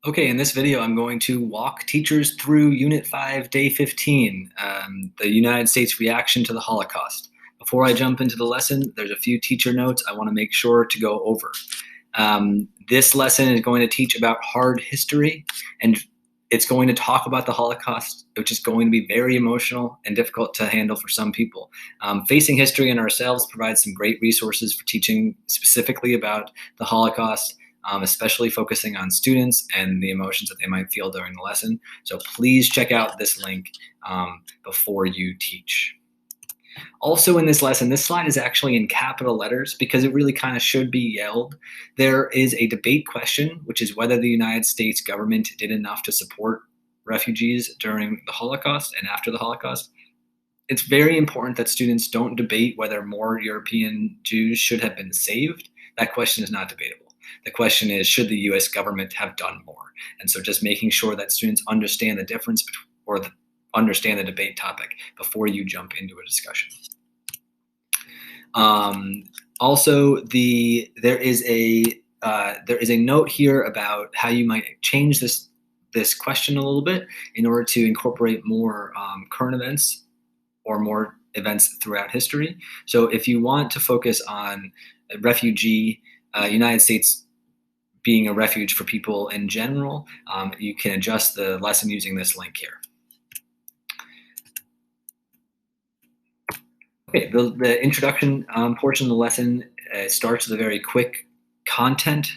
Okay, in this video, I'm going to walk teachers through Unit 5, Day 15, the United States reaction to the Holocaust. Before I jump into the lesson, there's a few teacher notes I want to make sure to go over. This lesson is going to teach about hard history, and it's going to talk about the Holocaust, which is going to be very emotional and difficult to handle for some people. Facing History and Ourselves provides some great resources for teaching specifically about the Holocaust, especially focusing on students and the emotions that they might feel during the lesson. So please check out this link before you teach. Also in this lesson, this slide is actually in capital letters because it really kind of should be yelled. There is a debate question, which is whether the United States government did enough to support refugees during the Holocaust and after the Holocaust. It's very important that students don't debate whether more European Jews should have been saved. That question is not debatable. The question is, should the US government have done more? And so just making sure that students understand the difference or understand the debate topic before you jump into a discussion. Also, there is a note here about how you might change this question a little bit in order to incorporate more current events or more events throughout history. So if you want to focus on refugee, United States being a refuge for people in general, you can adjust the lesson using this link here. Okay, the introduction portion of the lesson starts with a very quick content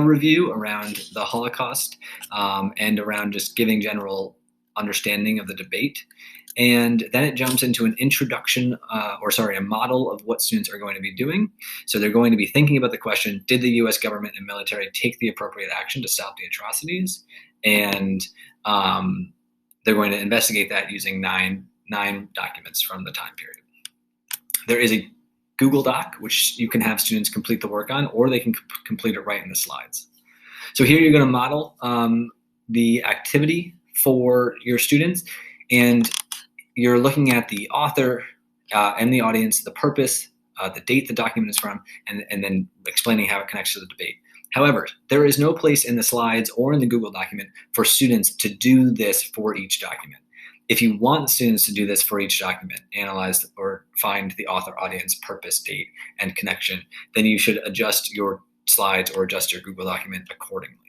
review around the Holocaust and around just giving general understanding of the debate. And then it jumps into an introduction, a model of what students are going to be doing. So they're going to be thinking about the question, did the US government and military take the appropriate action to stop the atrocities? And they're going to investigate that using nine documents from the time period. There is a Google Doc, which you can have students complete the work on, or they can complete it right in the slides. So here you're going to model the activity for your students, and you're looking at the author and the audience, the purpose, the date the document is from, and then explaining how it connects to the debate. However, there is no place in the slides or in the Google document for students to do this for each document. If you want students to do this for each document, analyze or find the author, audience, purpose, date, and connection, then you should adjust your slides or adjust your Google document accordingly.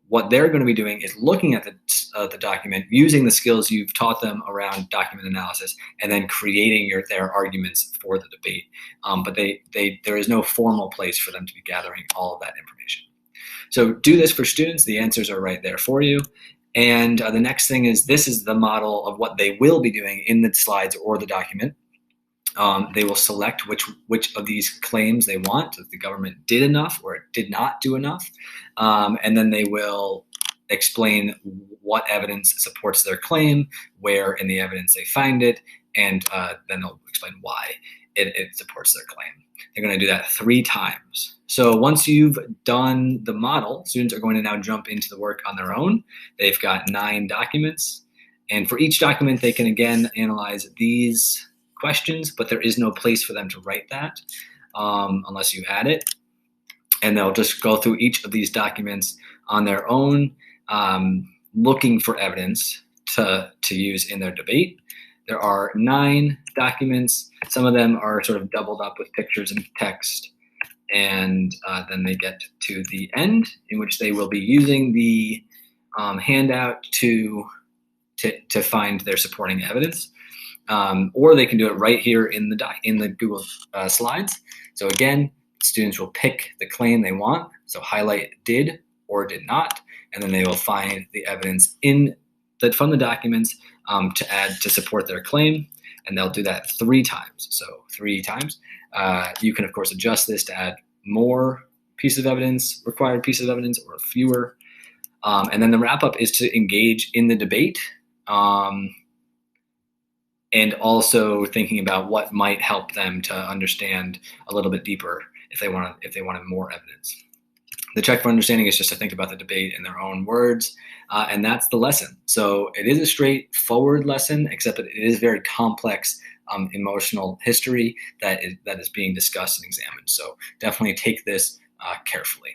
What they're going to be doing is looking at the document, using the skills you've taught them around document analysis, and then creating their arguments for the debate. But there is no formal place for them to be gathering all of that information. So do this for students. The answers are right there for you. And the next thing is, this is the model of what they will be doing in the slides or the document. They will select which of these claims they want, if the government did enough or it did not do enough. And then they will explain what evidence supports their claim, where in the evidence they find it, and then they'll explain why it supports their claim. They're going to do that 3 times. So once you've done the model, students are going to now jump into the work on their own. They've got 9 documents. And for each document, they can again analyze these questions, but there is no place for them to write that unless you add it. And they'll just go through each of these documents on their own, looking for evidence to use in their debate. There are 9 documents. Some of them are sort of doubled up with pictures and text. And then they get to the end, in which they will be using the handout to find their supporting evidence. Or they can do it right here in the Google Slides. So again, students will pick the claim they want. So highlight did or did not, and then they will find the evidence from the documents to add to support their claim, and they'll do that 3 times. So 3 times. You can of course adjust this to add more required pieces of evidence, or fewer. And then the wrap up is to engage in the debate. And also thinking about what might help them to understand a little bit deeper if they wanted more evidence. The check for understanding is just to think about the debate in their own words, and that's the lesson. So it is a straightforward lesson, except that it is very complex emotional history that is being discussed and examined. So definitely take this carefully.